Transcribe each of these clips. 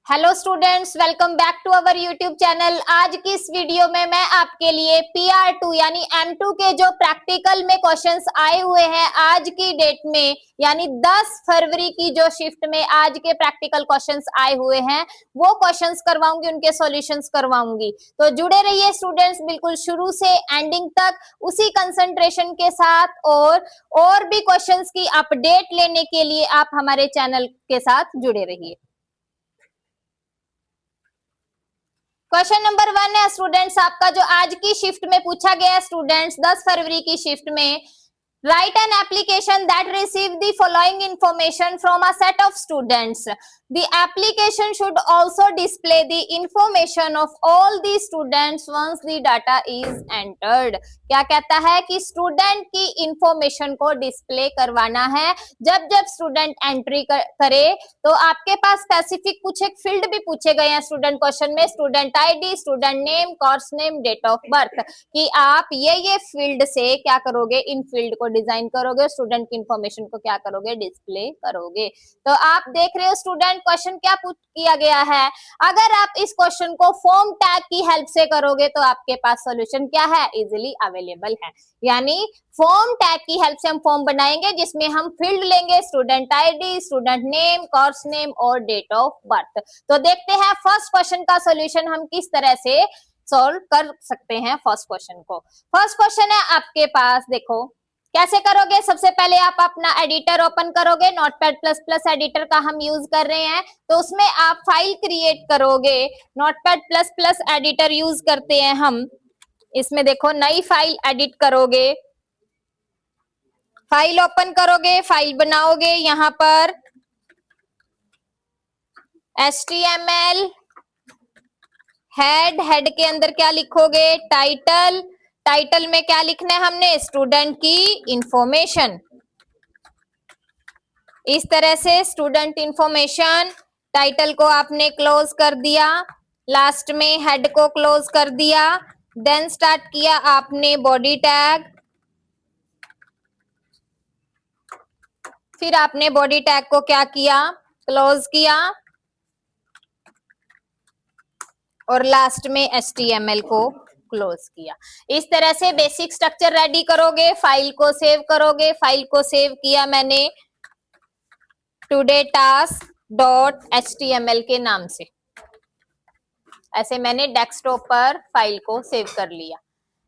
Hello students, welcome back to our YouTube channel. आज की इस वीडियो में मैं आपके लिए PR2 यानी M2 के जो प्रैक्टिकल में क्वेश्चंस आए हुए हैं आज की डेट में, यानी 10 फरवरी की जो शिफ्ट में आज के प्रैक्टिकल क्वेश्चंस आए हुए हैं वो क्वेश्चंस करवाऊंगी, उनके सॉल्यूशंस करवाऊंगी। तो जुड़े रहिए स्टूडेंट्स, बिल्कुल शुरू से एंडिंग तक उसी कंसंट्रेशन के साथ। और भी क्वेश्चंस की अपडेट लेने के लिए आप हमारे चैनल के साथ जुड़े रहिए। क्वेश्चन नंबर 1 है स्टूडेंट्स आपका, जो आज की शिफ्ट में पूछा गया है स्टूडेंट्स 10 फरवरी की शिफ्ट में। Write an application that receive the following information from a set of students. The application should also display the information of all the students once the data is entered. क्या कहता है कि student की information को display करवाना है जब जब स्टूडेंट एंट्री करे। तो आपके पास स्पेसिफिक कुछ एक फील्ड भी पूछे गए हैं स्टूडेंट क्वेश्चन में, student ID, student name, course name, date of birth, कि आप ये फील्ड से क्या करोगे, इन फील्ड को डिजाइन करोगे, स्टूडेंट की इंफॉर्मेशन को क्या करोगे, डिस्प्ले करोगे। तो आप देख रहे हो स्टूडेंट क्वेश्चन क्या पुट किया गया है। अगर आप इस क्वेश्चन को फॉर्म टैग की हेल्प से करोगे तो आपके पास सॉल्यूशन क्या है, इजीली अवेलेबल है। यानी फॉर्म टैग की हेल्प से हम फॉर्म बनाएंगे जिसमें हम फील्ड लेंगे student ID, student name, course name और डेट ऑफ बर्थ। तो देखते हैं फर्स्ट क्वेश्चन का सॉल्यूशन हम किस तरह से सॉल्व कर सकते हैं। फर्स्ट क्वेश्चन को, फर्स्ट क्वेश्चन है आपके पास, देखो कैसे करोगे। सबसे पहले आप अपना एडिटर ओपन करोगे, नोटपैड प्लस प्लस एडिटर का हम यूज कर रहे हैं, तो उसमें आप फाइल क्रिएट करोगे। Notepad plus plus editor use करते हैं हम, इसमें देखो नई फाइल एडिट करोगे, फाइल ओपन करोगे, फाइल बनाओगे। यहां पर HTML हेड के अंदर क्या लिखोगे, टाइटल, टाइटल में क्या लिखना है हमने, स्टूडेंट की इंफॉर्मेशन। इस तरह से स्टूडेंट इंफॉर्मेशन, टाइटल को आपने क्लोज कर दिया, लास्ट में हेड को क्लोज कर दिया। देन स्टार्ट किया आपने बॉडी टैग, फिर आपने बॉडी टैग को क्या किया, क्लोज किया, और लास्ट में HTML को क्लोज किया। इस तरह से बेसिक स्ट्रक्चर रेडी करोगे, फाइल को सेव करोगे। फाइल को सेव किया मैंने टुडे टास्क .html के नाम से, ऐसे मैंने डेस्कटॉप पर फाइल को सेव कर लिया।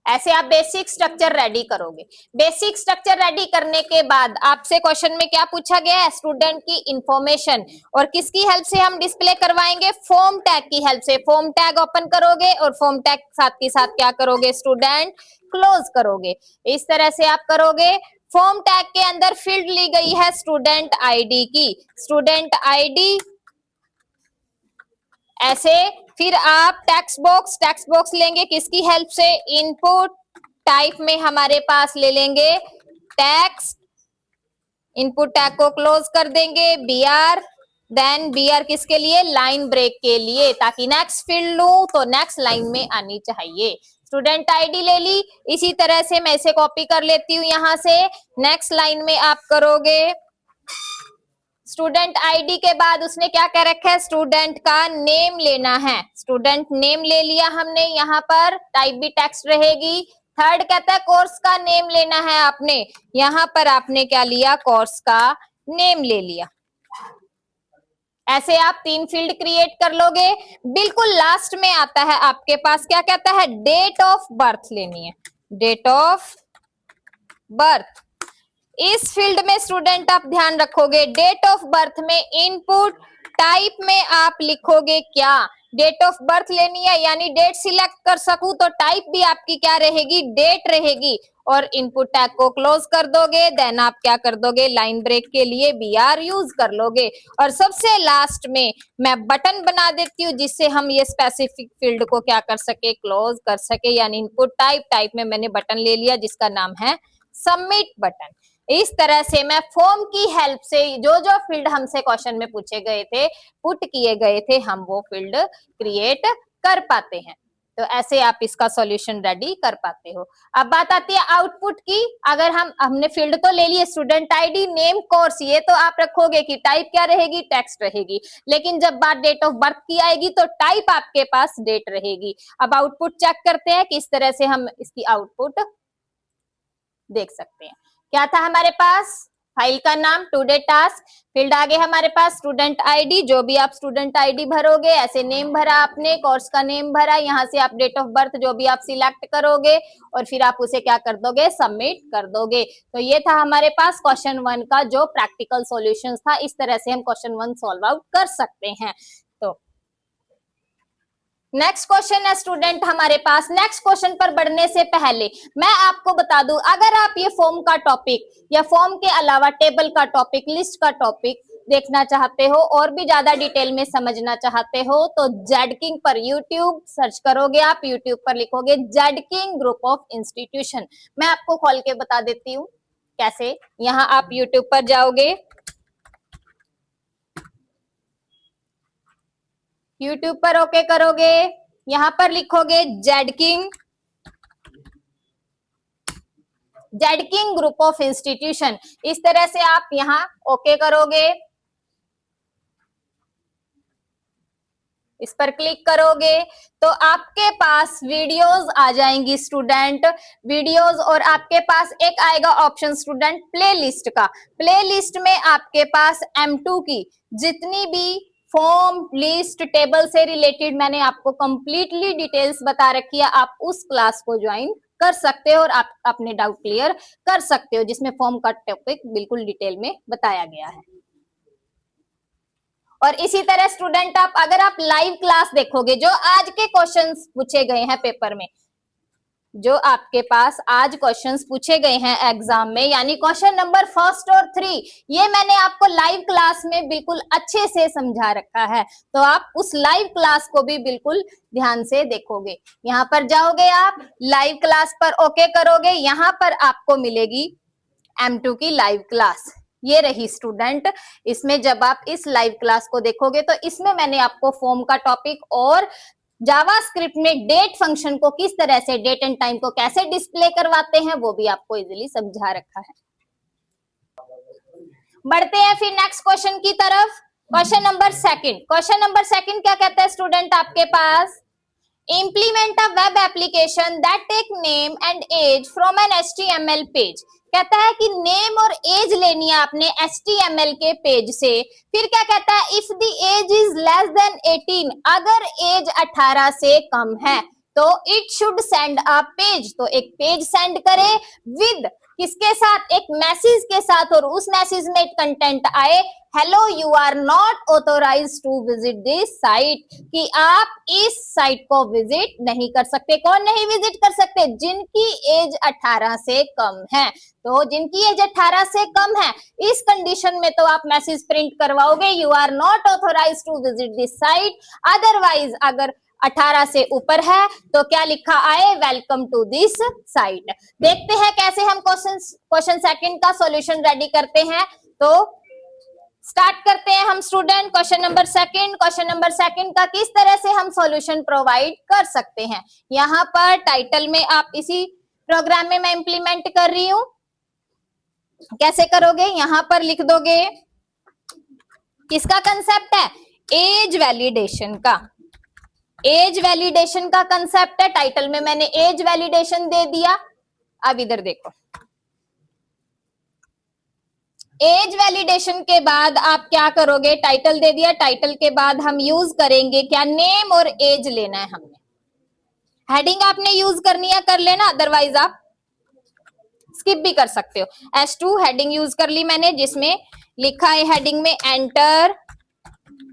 ऐसे आप बेसिक स्ट्रक्चर रेडी करोगे। बेसिक स्ट्रक्चर रेडी करने के बाद आपसे क्वेश्चन में क्या पूछा गया है, स्टूडेंट की इंफॉर्मेशन, और किसकी हेल्प से हम डिस्प्ले करवाएंगे, फॉर्म टैग की हेल्प से। फॉर्म टैग ओपन करोगे और फॉर्म टैग साथ के साथ क्या करोगे, स्टूडेंट क्लोज करोगे। इस तरह से आप करोगे। फॉर्म टैग के अंदर फील्ड ली गई है स्टूडेंट आईडी की, स्टूडेंट आईडी ऐसे। फिर आप टेक्स्ट बॉक्स लेंगे किसकी हेल्प से, इनपुट टाइप में हमारे पास ले लेंगे टेक्स्ट, इनपुट टैग को क्लोज कर देंगे, BR। देन BR किसके लिए, लाइन ब्रेक के लिए, ताकि नेक्स्ट फील्ड लूं तो नेक्स्ट लाइन में आनी चाहिए। स्टूडेंट आईडी ले ली, इसी तरह से मैं इसे कॉपी कर लेती हूँ यहां से। नेक्स्ट लाइन में आप करोगे स्टूडेंट आईडी के बाद उसने क्या कह रखा है, स्टूडेंट का नेम लेना है। स्टूडेंट नेम ले लिया हमने, यहाँ पर टाइप भी टेक्स्ट रहेगी। थर्ड कहता है कोर्स का नेम लेना है आपने, यहाँ पर आपने क्या लिया, कोर्स का नेम ले लिया। ऐसे आप 3 फील्ड क्रिएट कर लोगे। बिल्कुल लास्ट में आता है आपके पास क्या कहता है, डेट ऑफ बर्थ लेनी है, डेट ऑफ बर्थ। इस फील्ड में स्टूडेंट आप ध्यान रखोगे, डेट ऑफ बर्थ में इनपुट टाइप में आप लिखोगे क्या, डेट ऑफ बर्थ लेनी है, यानी डेट सिलेक्ट कर सकूं तो टाइप भी आपकी क्या रहेगी, डेट रहेगी। और इनपुट टैग को क्लोज कर दोगे। देन आप क्या कर दोगे, लाइन ब्रेक के लिए BR यूज कर लोगे। और सबसे लास्ट में मैं बटन बना देती हूँ जिससे हम ये स्पेसिफिक फील्ड को क्या कर सके, क्लोज कर सके। यानी इनपुट टाइप में मैंने बटन ले लिया जिसका नाम है सबमिट बटन। इस तरह से मैं फॉर्म की हेल्प से जो जो फील्ड हमसे क्वेश्चन में पूछे गए थे, पुट किए गए थे, हम वो फील्ड क्रिएट कर पाते हैं। तो ऐसे आप इसका सॉल्यूशन रेडी कर पाते हो। अब बात आती है आउटपुट की। अगर हमने फील्ड तो ले लिए, स्टूडेंट आईडी, नेम, कोर्स, ये तो आप रखोगे कि टाइप क्या रहेगी, टेक्स्ट रहेगी। लेकिन जब बात डेट ऑफ बर्थ की आएगी तो टाइप आपके पास डेट रहेगी। अब आउटपुट चेक करते हैं किस तरह से हम इसकी आउटपुट देख सकते हैं। क्या था हमारे पास, फाइल का नाम, टुडे टास्क, फील्ड आगे हमारे पास स्टूडेंट आईडी, जो भी आप स्टूडेंट आईडी भरोगे, ऐसे नेम भरा आपने, कोर्स का नेम भरा, यहाँ से आप डेट ऑफ बर्थ जो भी आप सिलेक्ट करोगे और फिर आप उसे क्या कर दोगे, सबमिट कर दोगे। तो ये था हमारे पास क्वेश्चन 1 का जो प्रैक्टिकल सॉल्यूशंस था। इस तरह से हम क्वेश्चन 1 सॉल्व आउट कर सकते हैं। तो नेक्स्ट क्वेश्चन है स्टूडेंट हमारे पास। नेक्स्ट क्वेश्चन पर बढ़ने से पहले मैं आपको बता दूं, अगर आप ये फॉर्म का टॉपिक या फॉर्म के अलावा टेबल का टॉपिक, लिस्ट का टॉपिक देखना चाहते हो और भी ज्यादा डिटेल में समझना चाहते हो तो जेडकिंग पर यूट्यूब सर्च करोगे, आप यूट्यूब पर लिखोगे जेडकिंग ग्रुप ऑफ इंस्टीट्यूशन। मैं आपको खोल के बता देती हूँ कैसे। यहाँ आप यूट्यूब पर जाओगे, यूट्यूब पर ओके करोगे, यहां पर लिखोगे जेडकिंग ग्रुप ऑफ इंस्टीट्यूशन। इस तरह से आप यहां ओके करोगे, इस पर क्लिक करोगे तो आपके पास वीडियोस आ जाएंगी स्टूडेंट, वीडियोस, और आपके पास एक आएगा ऑप्शन स्टूडेंट प्लेलिस्ट का। प्लेलिस्ट में आपके पास M2 की जितनी भी फॉर्म, लिस्ट, टेबल से रिलेटेड मैंने आपको कंप्लीटली डिटेल्स बता रखी है। आप उस क्लास को ज्वाइन कर सकते हो और आप अपने डाउट क्लियर कर सकते हो, जिसमें फॉर्म का टॉपिक बिल्कुल डिटेल में बताया गया है। और इसी तरह स्टूडेंट अगर आप लाइव क्लास देखोगे, जो आज के क्वेश्चंस पूछे गए हैं पेपर में, जो आपके पास आज क्वेश्चंस पूछे गए हैं एग्जाम में, यानी क्वेश्चन नंबर 1 और 3, ये मैंने आपको लाइव क्लास में बिल्कुल अच्छे से समझा रखा है। तो आप उस लाइव क्लास को भी बिल्कुल ध्यान से देखोगे। यहाँ पर जाओगे, आप लाइव क्लास पर ओके करोगे, यहाँ पर आपको मिलेगी M2 की लाइव क्लास। ये रही स्टूडेंट। इसमें जब आप इस लाइव क्लास को देखोगे तो इसमें मैंने आपको फॉर्म का टॉपिक और जावास्क्रिप्ट में डेट फंक्शन को किस तरह से, डेट एंड टाइम को कैसे डिस्प्ले करवाते हैं, वो भी आपको इजीली समझा रखा है। बढ़ते हैं फिर नेक्स्ट क्वेश्चन की तरफ। Question number 2। क्वेश्चन नंबर 2 क्या कहता है स्टूडेंट आपके पास, implement a web application that take name and age from an HTML page। कहता है कि नेम और एज लेनी है आपने HTML के पेज से। फिर क्या कहता है, if the age is less than 18, अगर एज 18 से कम है तो it should send a page, तो एक पेज सेंड करे विद किसके साथ, एक मैसेज के साथ, और उस मैसेज में कंटेंट आए, hello you are not authorised to visit this site, कि आप इस साइट को विजिट नहीं कर सकते। कौन नहीं विजिट कर सकते, जिनकी एज 18 से कम है। तो जिनकी एज 18 से कम है, इस कंडीशन में तो आप मैसेज प्रिंट करवाओगे, you are not authorised to visit this site. Otherwise अगर 18 से ऊपर है तो क्या लिखा आए, वेलकम टू दिस साइट। देखते हैं कैसे हम क्वेश्चन 2 का सॉल्यूशन रेडी करते हैं। तो स्टार्ट करते हैं हम student question number 2। Question number 2 का किस तरह से हम सॉल्यूशन प्रोवाइड कर सकते हैं। यहाँ पर टाइटल में आप इसी प्रोग्राम में मैं इंप्लीमेंट कर रही हूं, कैसे करोगे, यहाँ पर लिख दोगे किसका कंसेप्ट है, एज वैलिडेशन का। एज वैलिडेशन का कंसेप्ट है, टाइटल में मैंने एज वैलिडेशन दे दिया। अब इधर देखो, एज वैलिडेशन के बाद आप क्या करोगे, टाइटल दे दिया, टाइटल के बाद हम यूज करेंगे क्या, नेम और एज लेना है हमने। हेडिंग आपने यूज करनी है कर लेना, अदरवाइज आप स्किप भी कर सकते हो। S2 हेडिंग यूज कर ली मैंने, जिसमें लिखा है हेडिंग में एंटर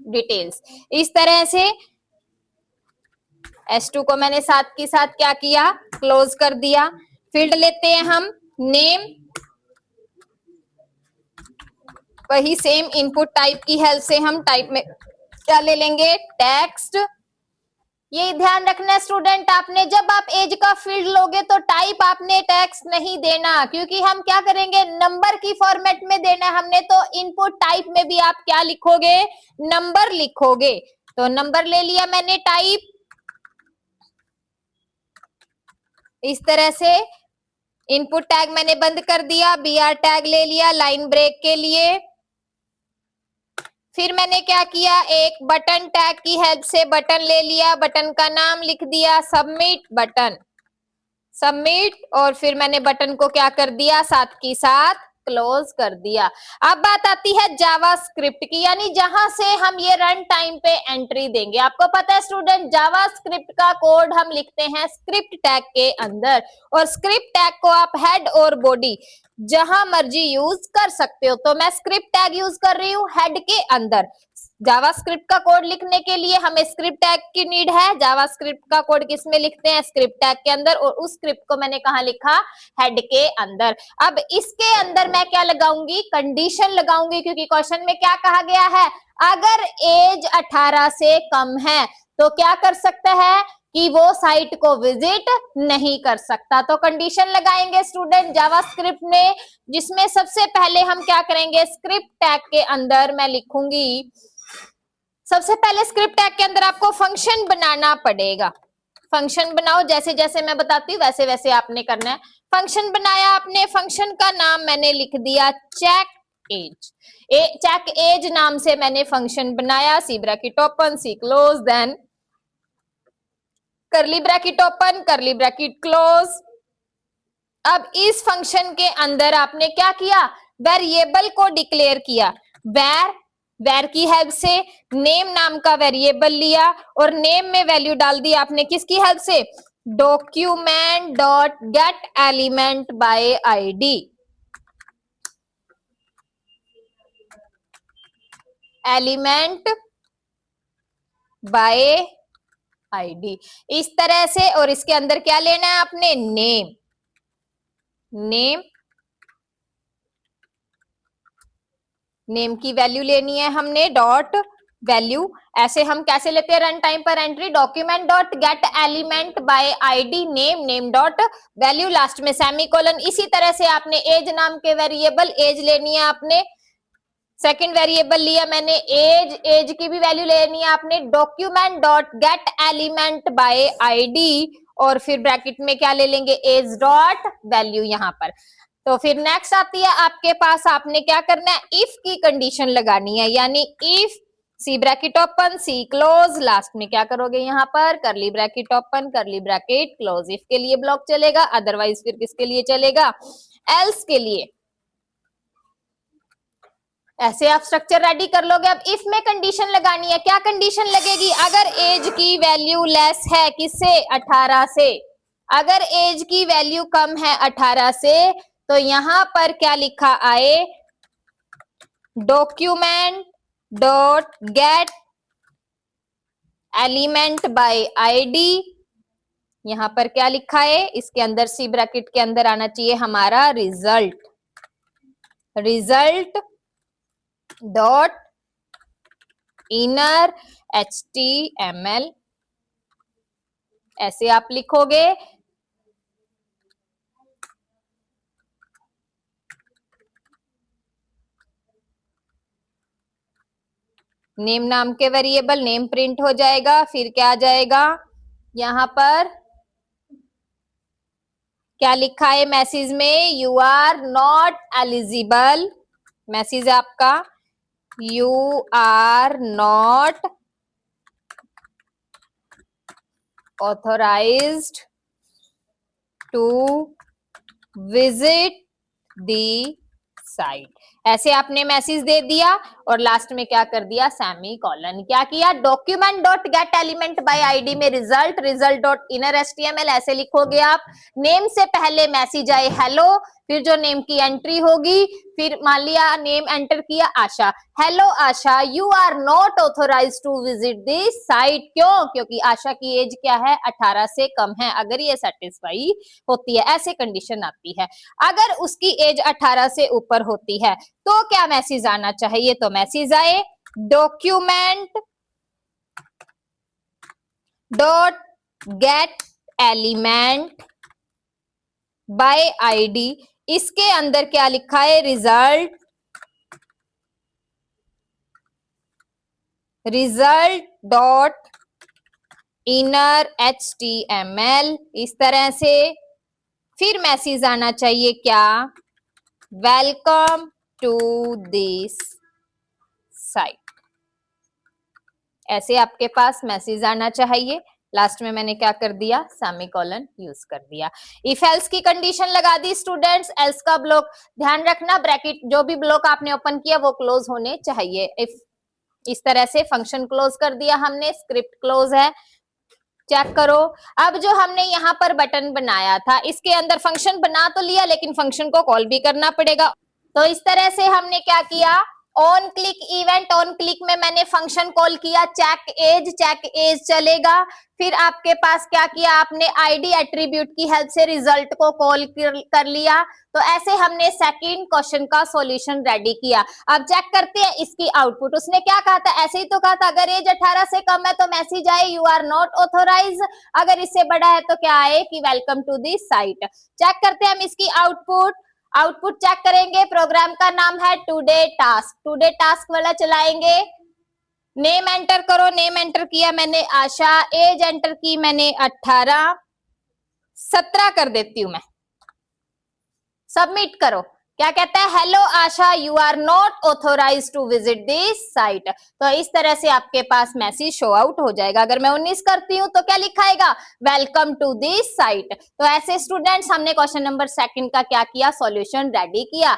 डिटेल्स। इस तरह से S2 को मैंने साथ के साथ क्या किया, क्लोज कर दिया। फील्ड लेते हैं हम नेम, वही सेम इनपुट टाइप की हेल्प से हम टाइप में क्या ले लेंगे, टेक्स्ट। ये ध्यान रखना स्टूडेंट, आपने जब आप एज का फील्ड लोगे तो टाइप आपने टेक्स्ट नहीं देना, क्योंकि हम क्या करेंगे, नंबर की फॉर्मेट में देना है हमने। तो इनपुट टाइप में भी आप क्या लिखोगे, नंबर लिखोगे। तो नंबर ले लिया मैंने टाइप, इस तरह से इनपुट टैग मैंने बंद कर दिया, br टैग ले लिया लाइन ब्रेक के लिए। फिर मैंने क्या किया, एक बटन टैग की हेल्प से बटन ले लिया, बटन का नाम लिख दिया सबमिट बटन, सबमिट, और फिर मैंने बटन को क्या कर दिया, साथ की साथ क्लोज कर दिया। अब बात आती है जावास्क्रिप्ट की, यानी जहां से हम ये रन टाइम पे एंट्री देंगे। आपको पता है स्टूडेंट, जावास्क्रिप्ट का कोड हम लिखते हैं स्क्रिप्ट टैग के अंदर, और स्क्रिप्ट टैग को आप हेड और बॉडी जहां मर्जी यूज कर सकते हो। तो मैं स्क्रिप्ट टैग यूज कर रही हूँ हेड के अंदर। जावास्क्रिप्ट का कोड लिखने के लिए हमें स्क्रिप्ट टैग की नीड है। जावास्क्रिप्ट का कोड किस में लिखते हैं, स्क्रिप्ट टैग के अंदर, और उस स्क्रिप्ट को मैंने कहा लिखा, हेड के अंदर। अब इसके अंदर मैं क्या लगाऊंगी, कंडीशन लगाऊंगी, क्योंकि क्वेश्चन में क्या कहा गया है, अगर एज 18 से कम है तो क्या कर सकता है कि वो साइट को विजिट नहीं कर सकता। तो कंडीशन लगाएंगे स्टूडेंट जावास्क्रिप्ट में, जिसमें सबसे पहले हम क्या करेंगे, स्क्रिप्ट टैग के अंदर मैं लिखूंगी, सबसे पहले स्क्रिप्ट टैग के अंदर आपको फंक्शन बनाना पड़ेगा। फंक्शन बनाओ, जैसे जैसे मैं बताती हूँ वैसे वैसे आपने करना है। फंक्शन बनाया आपने, फंक्शन का नाम मैंने लिख दिया चेक एज, चेक एज नाम से मैंने फंक्शन बनाया। सी ब्रैकेट ओपन, सी close, then curly bracket open, curly bracket close. अब इस फंक्शन के अंदर आपने क्या किया, वेरिएबल को डिक्लेयर किया। वेर की हेल्प से नेम नाम का वेरिएबल लिया, और नेम में वैल्यू डाल दी आपने किसकी हेल्प से, document dot get element by ID, element by ID, इस तरह से। और इसके अंदर क्या लेना है आपने, नेम, नेम की वैल्यू लेनी है हमने, डॉट वैल्यू। ऐसे हम कैसे लेते हैं रन टाइम पर entry, document dot get element by ID name, name dot value, last में सेमीकोलन। इसी तरह से आपने एज नाम के वेरिएबल, एज लेनी है आपने, सेकंड वेरिएबल लिया मैंने एज, एज की भी वैल्यू लेनी है आपने, document dot get element by ID, और फिर ब्रैकेट में क्या ले लेंगे, एज डॉट वैल्यू यहां पर। तो फिर नेक्स्ट आती है आपके पास, आपने क्या करना है, इफ की कंडीशन लगानी है, यानी if C bracket open, C close, last में क्या करोगे यहाँ पर, curly bracket open, curly bracket close. If के लिए ब्लॉक चलेगा, अदरवाइज फिर किसके लिए चलेगा, एल्स के लिए। ऐसे आप स्ट्रक्चर रेडी कर लोगे। अब इफ में कंडीशन लगानी है, क्या कंडीशन लगेगी, अगर एज की वैल्यू लेस है किससे, 18 से, अगर एज की वैल्यू कम है 18 से, तो यहां पर क्या लिखा आए, document dot get element by ID, यहां पर क्या लिखा है, इसके अंदर सी ब्रैकेट के अंदर आना चाहिए हमारा result, result dot inner HTML, ऐसे आप लिखोगे। नेम नाम के वेरिएबल, नेम प्रिंट हो जाएगा, फिर क्या आ जाएगा, यहां पर क्या लिखा है मैसेज में, you are not eligible, message आपका, you are not authorised to visit the site, ऐसे आपने मैसेज दे दिया, और लास्ट में क्या कर दिया, सेमी कॉलन। क्या किया, document dot get element by ID में result, result dot inner HTML, ऐसे लिखोगे आप। नेम से पहले मैसेज आए हेलो, फिर जो नेम की एंट्री होगी, फिर मान लिया नेम एंटर किया Asha, hello Asha, you are not authorised to visit this site, क्यों, क्योंकि आशा की एज क्या है, 18 से कम है। अगर ये सेटिस्फाई होती है, ऐसे कंडीशन आती है। अगर उसकी एज 18 से ऊपर होती है तो क्या मैसेज आना चाहिए, तो मैसेज आए document dot get element by ID, इसके अंदर क्या लिखा है, result, result dot inner HTML, इस तरह से फिर मैसेज आना चाहिए क्या, वेलकम टू दिस साइट। ऐसे आपके पास मैसेज आना चाहिए। लास्ट में मैंने क्या कर दिया, सेमीकोलन यूज कर दिया। इफ एल्स की कंडीशन लगा दी स्टूडेंट्स, एल्स का ब्लॉक ध्यान रखना, ब्रैकेट जो भी ब्लॉक आपने ओपन किया वो क्लोज होने चाहिए। इफ इस तरह से फंक्शन क्लोज कर दिया हमने, स्क्रिप्ट क्लोज है, चेक करो। अब जो हमने यहाँ पर बटन बनाया था, इसके अंदर फंक्शन बना तो लिया लेकिन फंक्शन को कॉल भी करना पड़ेगा। तो इस तरह से हमने क्या किया, on click event, on click में मैंने फंक्शन कॉल किया चेक एज चलेगा। फिर आपके पास क्या किया आपने, आईडी एट्रीब्यूट की हेल्प से रिजल्ट को कॉल कर लिया। तो ऐसे हमने सेकंड क्वेश्चन का सॉल्यूशन रेडी किया। अब चेक करते हैं इसकी आउटपुट। उसने क्या कहा था, ऐसे ही तो कहा था अगर एज 18 से कम है तो मैसेज आए यू आर नॉट ऑथोराइज, अगर इससे बड़ा है तो क्या आए कि welcome to this site. Check करते हैं हम इसकी आउटपुट। आउटपुट चेक करेंगे, प्रोग्राम का नाम है टुडे टास्क वाला चलाएंगे। नेम एंटर करो, नेम एंटर किया मैंने आशा, एज एंटर की मैंने 18, 17 कर देती हूं मैं, सबमिट करो। क्या कहता है, hello Asha you are not authorise to visit this site. तो इस तरह से आपके पास मैसेज शो आउट हो जाएगा। अगर मैं 19 करती हूं तो क्या लिखाएगा, वेलकम टू दिस साइट। तो ऐसे स्टूडेंट्स हमने क्वेश्चन नंबर सेकंड का क्या किया, सॉल्यूशन रेडी किया।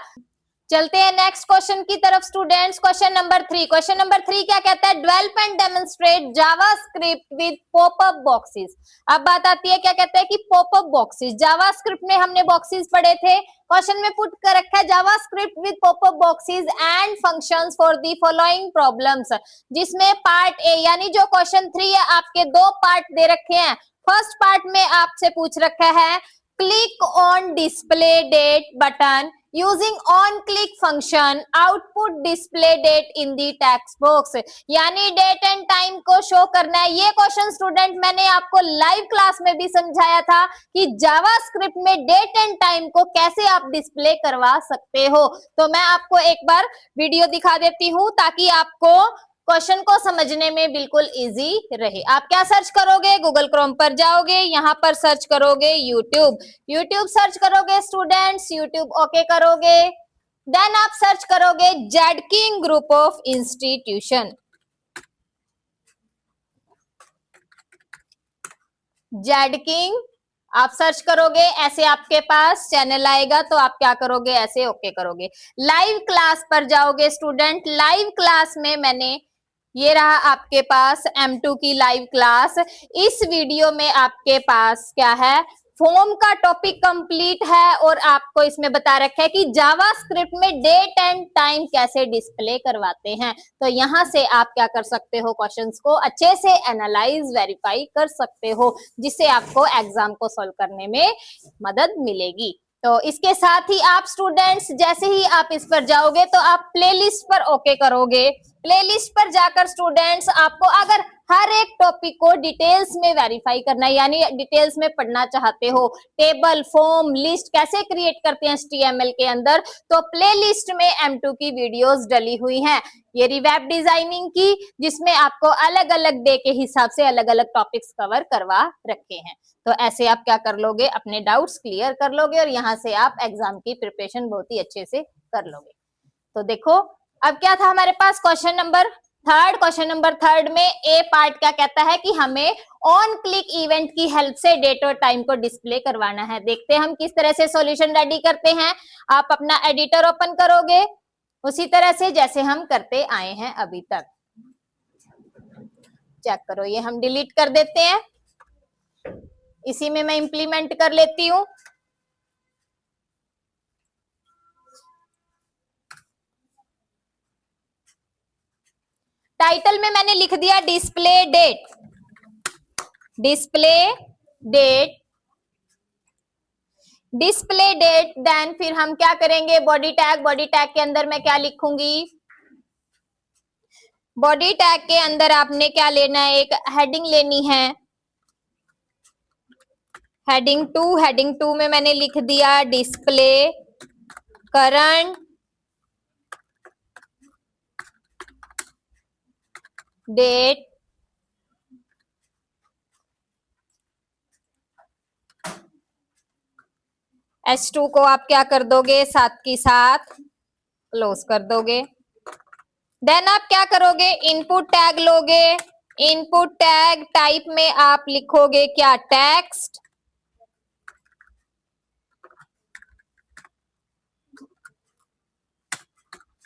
चलते हैं नेक्स्ट क्वेश्चन की तरफ students. Question number 3, question number 3 क्या कहता है, develop and demonstrate JavaScript with popup boxes. अब बात आती है क्या कहता है कि पॉपअप बॉक्सेस, जावास्क्रिप्ट में हमने बॉक्सेस पढ़े थे, क्वेश्चन में पुट कर रखा है JavaScript with popup boxes and functions for the following problems, जिसमें पार्ट ए यानी जो क्वेश्चन 3 है आपके दो पार्ट दे रखे हैं। फर्स्ट पार्ट में आपसे पूछ रखा है click on display date button using on click function, output display date in the text box, यानी डेट एंड टाइम को शो करना है। ये क्वेश्चन स्टूडेंट मैंने आपको लाइव क्लास में भी समझाया था कि जावास्क्रिप्ट में डेट एंड टाइम को कैसे आप डिस्प्ले करवा सकते हो। तो मैं आपको एक बार वीडियो दिखा देती हूँ ताकि आपको क्वेश्चन को समझने में बिल्कुल इजी रहे। आप क्या सर्च करोगे, गूगल क्रोम पर जाओगे, यहाँ पर सर्च करोगे यूट्यूब सर्च करोगे स्टूडेंट्स, यूट्यूब ओके करोगे, देन आप सर्च करोगे जेडकिंग ग्रुप ऑफ इंस्टीट्यूशन, जेडकिंग आप सर्च करोगे, ऐसे आपके पास चैनल आएगा। तो आप क्या करोगे, ऐसे ओके करोगे, लाइव क्लास पर जाओगे स्टूडेंट। लाइव क्लास में मैंने, ये रहा आपके पास M2 की लाइव क्लास। इस वीडियो में आपके पास क्या है, फॉर्म का टॉपिक कंप्लीट है और आपको इसमें बता रखा है कि जावास्क्रिप्ट में डेट एंड टाइम कैसे डिस्प्ले करवाते हैं। तो यहां से आप क्या कर सकते हो, क्वेश्चंस को अच्छे से एनालाइज वेरीफाई कर सकते हो, जिससे आपको एग्जाम को सॉल्व करने में मदद मिलेगी। तो इसके साथ ही आप स्टूडेंट्स जैसे ही आप इस पर जाओगे तो आप प्लेलिस्ट पर ओके करोगे। प्लेलिस्ट पर जाकर स्टूडेंट्स आपको अगर हर एक टॉपिक को डिटेल्स में वेरीफाई करना है, यानी डिटेल्स में पढ़ना चाहते हो, टेबल फॉर्म लिस्ट कैसे क्रिएट करते हैं HTML के अंदर, तो प्लेलिस्ट में M2 की वीडियोस डली हुई हैं। ये वेब डिजाइनिंग की, जिसमें आपको अलग अलग डे के हिसाब से अलग अलग टॉपिक्स कवर करवा रखे हैं। तो ऐसे आप क्या कर लोगे, अपने डाउट्स क्लियर कर लोगे और यहाँ से आप एग्जाम की प्रिपरेशन बहुत ही अच्छे से कर लोगे। तो देखो अब क्या था हमारे पास, question number third. Question number third में ए पार्ट क्या कहता है कि हमें ऑन क्लिक इवेंट की हेल्प से डेट और टाइम को डिस्प्ले करवाना है। देखते हैं हम किस तरह से सॉल्यूशन रेडी करते हैं। आप अपना एडिटर ओपन करोगे उसी तरह से जैसे हम करते आए हैं अभी तक। चेक करो, ये हम डिलीट कर देते हैं, इसी में मैं इंप्लीमेंट कर लेती हूँ। टाइटल में मैंने लिख दिया display date, display date, display date. Then फिर हम क्या करेंगे, बॉडी टैग, बॉडी टैग के अंदर मैं क्या लिखूंगी, बॉडी टैग के अंदर आपने क्या लेना है, एक हेडिंग लेनी है, हेडिंग 2। हेडिंग 2 में मैंने लिख दिया डिस्प्ले करंट डेट H2 को आप क्या कर दोगे, साथ की साथ क्लोज कर दोगे। देन आप क्या करोगे, इनपुट टैग लोगे। इनपुट टैग टाइप में आप लिखोगे क्या, टेक्स्ट।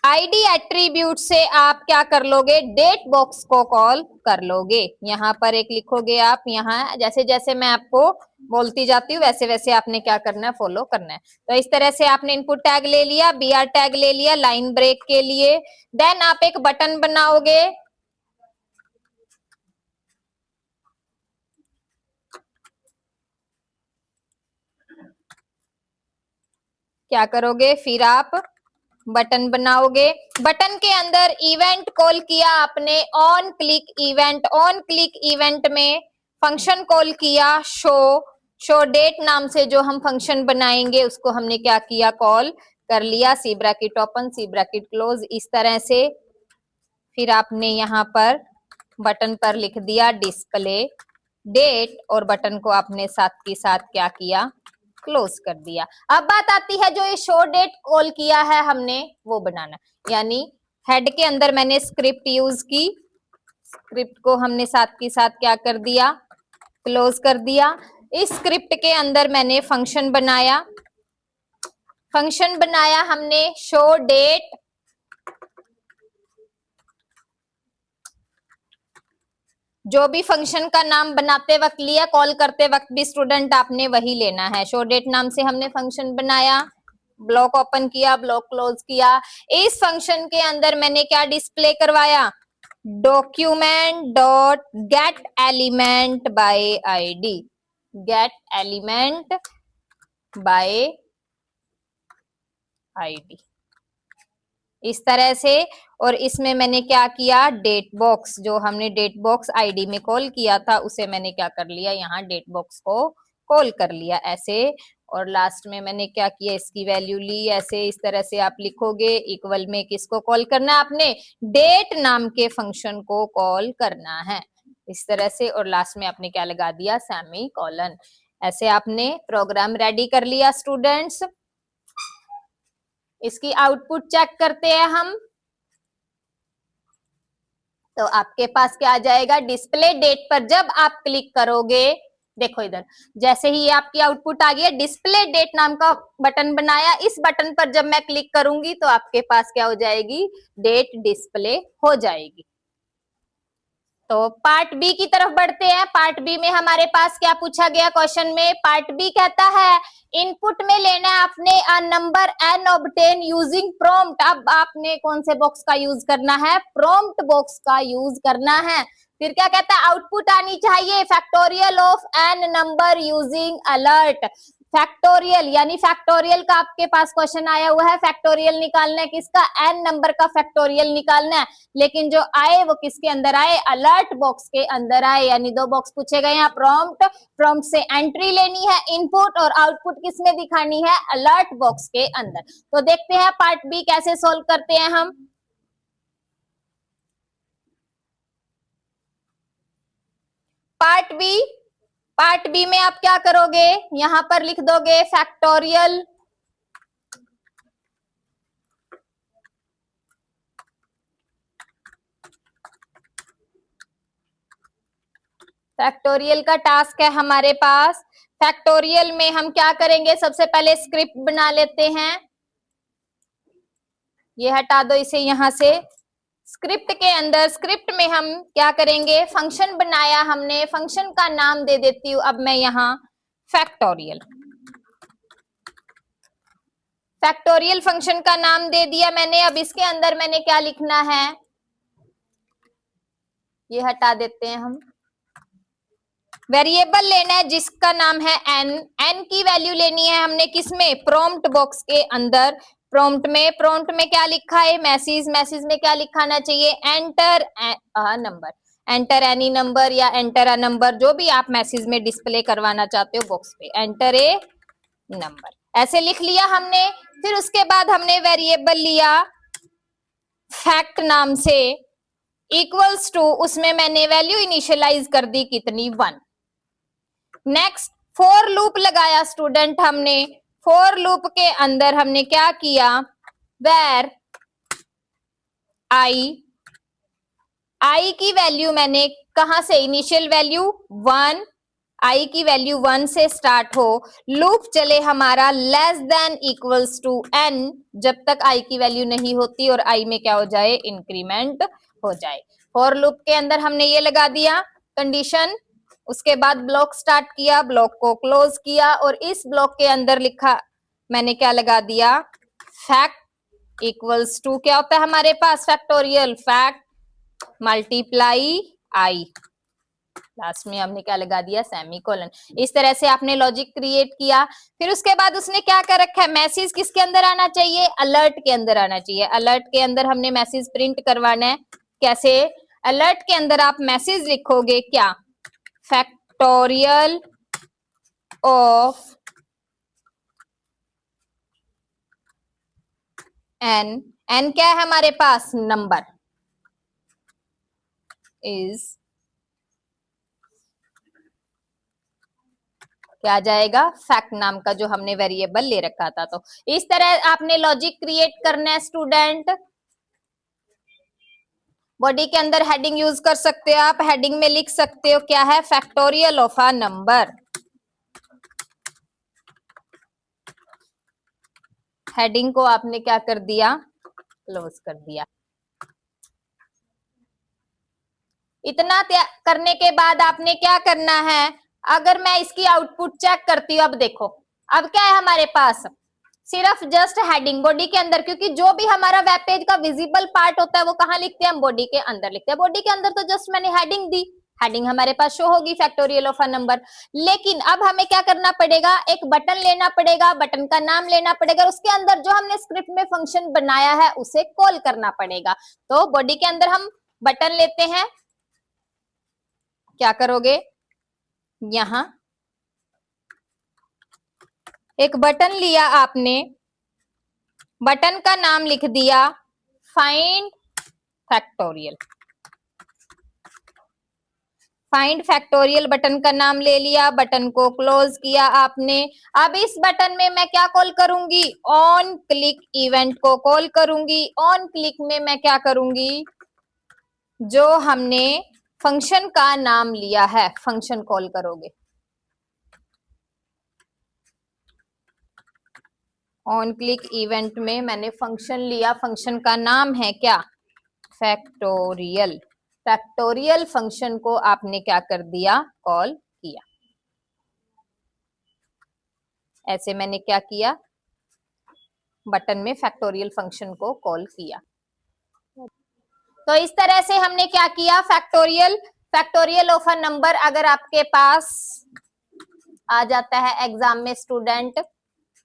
आईडी एट्रीब्यूट से आप क्या कर लोगे, डेट बॉक्स को कॉल कर लोगे। यहाँ पर एक लिखोगे आप, यहाँ जैसे जैसे मैं आपको बोलती जाती हूँ वैसे वैसे आपने क्या करना है, फॉलो करना है। तो इस तरह से आपने इनपुट टैग ले लिया, बीआर टैग ले लिया लाइन ब्रेक के लिए। देन आप एक बटन बनाओगे। क्या करोगे, फिर आप बटन बनाओगे। बटन के अंदर इवेंट कॉल किया आपने, on click event. On click event में फंक्शन कॉल किया शो डेट नाम से, जो हम फंक्शन बनाएंगे उसको हमने क्या किया, कॉल कर लिया। सी ब्रैकेट ओपन, सी ब्रैकेट क्लोज, इस तरह से। फिर आपने यहाँ पर बटन पर लिख दिया डिस्प्ले डेट, और बटन को आपने साथ के साथ क्या किया, क्लोज कर दिया। अब बात आती है जो ये शो डेट कॉल किया है हमने वो बनाना, यानी हेड के अंदर मैंने स्क्रिप्ट यूज की, स्क्रिप्ट को हमने साथ के साथ क्या कर दिया, क्लोज कर दिया। इस स्क्रिप्ट के अंदर मैंने फंक्शन बनाया। फंक्शन बनाया हमने शो डेट, जो भी फंक्शन का नाम बनाते वक्त लिया, कॉल करते वक्त भी स्टूडेंट आपने वही लेना है। शो डेट नाम से हमने फंक्शन बनाया, ब्लॉक ओपन किया, ब्लॉक क्लोज किया। इस फंक्शन के अंदर मैंने क्या डिस्प्ले करवाया, document dot get element by ID, gate element by ID, इस तरह से। और इसमें मैंने क्या किया, डेट बॉक्स, जो हमने डेट बॉक्स आईडी में कॉल किया था उसे मैंने क्या कर लिया, यहाँ डेट बॉक्स को कॉल कर लिया ऐसे। और लास्ट में मैंने क्या किया, इसकी वैल्यू ली ऐसे। इस तरह से आप लिखोगे, इक्वल में किसको कॉल करना है आपने, डेट नाम के फंक्शन को कॉल करना है, इस तरह से। और लास्ट में आपने क्या लगा दिया, सेमी कॉलन। ऐसे आपने प्रोग्राम रेडी कर लिया स्टूडेंट्स। इसकी आउटपुट चेक करते हैं हम। तो आपके पास क्या आ जाएगा, डिस्प्ले डेट पर जब आप क्लिक करोगे, देखो इधर, जैसे ही ये आपकी आउटपुट आ गई, डिस्प्ले डेट नाम का बटन बनाया, इस बटन पर जब मैं क्लिक करूंगी तो आपके पास क्या हो जाएगी, डेट डिस्प्ले हो जाएगी। तो पार्ट बी की तरफ बढ़ते हैं। पार्ट बी में हमारे पास क्या पूछा गया क्वेश्चन में, पार्ट बी कहता है इनपुट में लेना है आपने a number n obtain using prompt. अब आपने कौन से बॉक्स का यूज करना है, प्रॉम्प्ट बॉक्स का यूज करना है। फिर क्या कहता है, आउटपुट आनी चाहिए factorial of n number using alert. Factorial यानी फैक्टोरियल का आपके पास क्वेश्चन आया हुआ है, फैक्टोरियल निकालना है किसका, n नंबर का फैक्टोरियल निकालना है। लेकिन जो आए वो किसके अंदर आए, अलर्ट बॉक्स के अंदर आए। यानी दो बॉक्स पूछे गए हैं, प्रॉम्प्ट, प्रॉम्प्ट से एंट्री लेनी है इनपुट, और आउटपुट किसमें दिखानी है, अलर्ट बॉक्स के अंदर। तो देखते हैं पार्ट बी कैसे सोल्व करते हैं हम। पार्ट बी में आप क्या करोगे, यहां पर लिख दोगे फैक्टोरियल, फैक्टोरियल का टास्क है हमारे पास। फैक्टोरियल में हम क्या करेंगे, सबसे पहले स्क्रिप्ट बना लेते हैं। ये हटा दो इसे यहां से। स्क्रिप्ट के अंदर, स्क्रिप्ट में हम क्या करेंगे, फंक्शन बनाया हमने, फंक्शन का नाम दे देती हूं अब मैं यहां फैक्टोरियल। फैक्टोरियल फंक्शन का नाम दे दिया मैंने। अब इसके अंदर मैंने क्या लिखना है, ये हटा देते हैं हम। वेरिएबल लेना है जिसका नाम है n। n की वैल्यू लेनी है हमने किसमें, प्रॉम्प्ट बॉक्स के अंदर। प्रॉम्प्ट में क्या लिखा है, मैसेज, मैसेज में क्या लिखाना चाहिए, enter a number, enter any number या एंटर अ नंबर, जो भी आप मैसेज में डिस्प्ले करवाना चाहते हो बॉक्स पे, एंटर ए नंबर, ऐसे लिख लिया हमने। फिर उसके बाद हमने वेरिएबल लिया फैक्ट नाम से, इक्वल्स टू, उसमें मैंने वैल्यू इनिशियलाइज कर दी कितनी, 1। नेक्स्ट फॉर लूप लगाया स्टूडेंट हमने। फॉर लूप के अंदर हमने क्या किया, वेर आई की वैल्यू मैंने कहां से, इनिशियल वैल्यू 1, आई की वैल्यू 1 से स्टार्ट हो, लूप चले हमारा less than equals to n, जब तक आई की वैल्यू नहीं होती और आई में क्या हो जाए, इंक्रीमेंट हो जाए। फॉर लूप के अंदर हमने ये लगा दिया कंडीशन, उसके बाद ब्लॉक स्टार्ट किया, ब्लॉक को क्लोज किया और इस ब्लॉक के अंदर लिखा मैंने क्या लगा दिया, फैक्ट इक्वल्स टू क्या होता है हमारे पास, फैक्टोरियल, फैक्ट मल्टीप्लाई आई, लास्ट में हमने क्या लगा दिया, सेमीकोलन। इस तरह से आपने लॉजिक क्रिएट किया। फिर उसके बाद उसने क्या कर रखा है, मैसेज किसके अंदर आना चाहिए, अलर्ट के अंदर आना चाहिए। अलर्ट के अंदर हमने मैसेज प्रिंट करवाना है, कैसे, अलर्ट के अंदर आप मैसेज लिखोगे क्या, फैक्टोरियल ऑफ n, n क्या है हमारे पास, नंबर, इज क्या आ जाएगा, फैक्ट नाम का जो हमने वेरिएबल ले रखा था। तो इस तरह आपने लॉजिक क्रिएट करना है स्टूडेंट। बॉडी के अंदर हेडिंग यूज कर सकते हो आप, हेडिंग में लिख सकते हो क्या है, factorial of a number, heading को आपने क्या कर दिया, क्लोज कर दिया। इतना करने के बाद आपने क्या करना है, अगर मैं इसकी आउटपुट चेक करती हूँ, अब देखो अब क्या है हमारे पास, सिर्फ जस्ट हेडिंग बॉडी के अंदर, क्योंकि जो भी हमारा वेब पेज का विजिबल पार्ट होता है वो कहाँ लिखते हैं, हम बॉडी के अंदर लिखते हैं। बॉडी के अंदर तो जस्ट मैंने हेडिंग दी, हेडिंग हमारे पास शो होगी फैक्टोरियल ऑफ अ नंबर। लेकिन अब हमें क्या करना पड़ेगा, एक बटन लेना पड़ेगा, बटन का नाम लेना पड़ेगा, उसके अंदर जो हमने स्क्रिप्ट में फंक्शन बनाया है उसे कॉल करना पड़ेगा। तो बॉडी के अंदर हम बटन लेते हैं, क्या करोगे, यहां एक बटन लिया आपने, बटन का नाम लिख दिया find factorial, find factorial button का नाम ले लिया, बटन को क्लोज किया आपने। अब इस बटन में मैं क्या कॉल करूंगी, ऑन क्लिक इवेंट को कॉल करूंगी। ऑन क्लिक में मैं क्या करूंगी, जो हमने फंक्शन का नाम लिया है फंक्शन कॉल करोगे। ऑन क्लिक इवेंट में मैंने फंक्शन लिया, फंक्शन का नाम है क्या, फैक्टोरियल। फैक्टोरियल फंक्शन को आपने क्या कर दिया, कॉल किया। ऐसे मैंने क्या किया, बटन में फैक्टोरियल फंक्शन को कॉल किया। तो इस तरह से हमने क्या किया, फैक्टोरियल ऑफ अ नंबर अगर आपके पास आ जाता है एग्जाम में स्टूडेंट,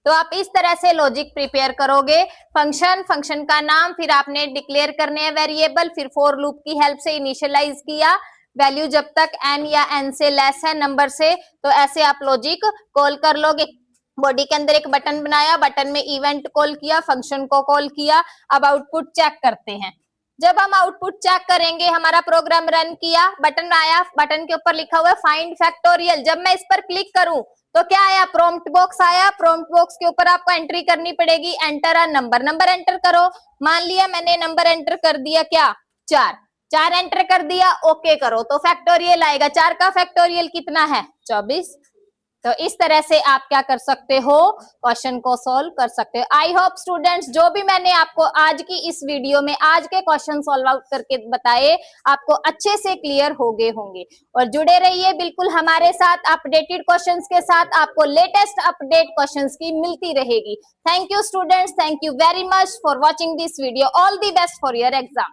तो आप इस तरह से लॉजिक प्रिपेयर करोगे। फंक्शन का नाम, फिर आपने डिक्लेयर करने हैं वेरिएबल, फिर फॉर लूप की हेल्प से इनिशियलाइज किया वैल्यू जब तक n या n से लेस है नंबर से, तो ऐसे आप लॉजिक कॉल कर लोगे। बॉडी के अंदर एक बटन बनाया, बटन में इवेंट कॉल किया, फंक्शन को कॉल किया। अब आउटपुट चेक करते हैं। जब हम आउटपुट चेक करेंगे, हमारा प्रोग्राम रन किया, बटन आया, बटन के ऊपर लिखा हुआ है फाइंड फैक्टोरियल। जब मैं इस पर क्लिक करूं तो क्या आया, प्रॉम्प्ट बॉक्स आया। प्रॉम्प्ट बॉक्स के ऊपर आपको एंट्री करनी पड़ेगी, enter a number, number enter करो। मान लिया मैंने नंबर एंटर कर दिया क्या, 4 एंटर कर दिया, ओके करो तो फैक्टोरियल आएगा। 4 का फैक्टोरियल कितना है, 24। तो इस तरह से आप क्या कर सकते हो, क्वेश्चन को सॉल्व कर सकते हो। आई होप स्टूडेंट्स जो भी मैंने आपको आज की इस वीडियो में आज के क्वेश्चन सॉल्व आउट करके बताए आपको अच्छे से क्लियर हो गए होंगे। और जुड़े रहिए बिल्कुल हमारे साथ, अपडेटेड क्वेश्चंस के साथ आपको लेटेस्ट अपडेट क्वेश्चंस की मिलती रहेगी। Thank you students, thank you very much for watching this video. All the best for your exam.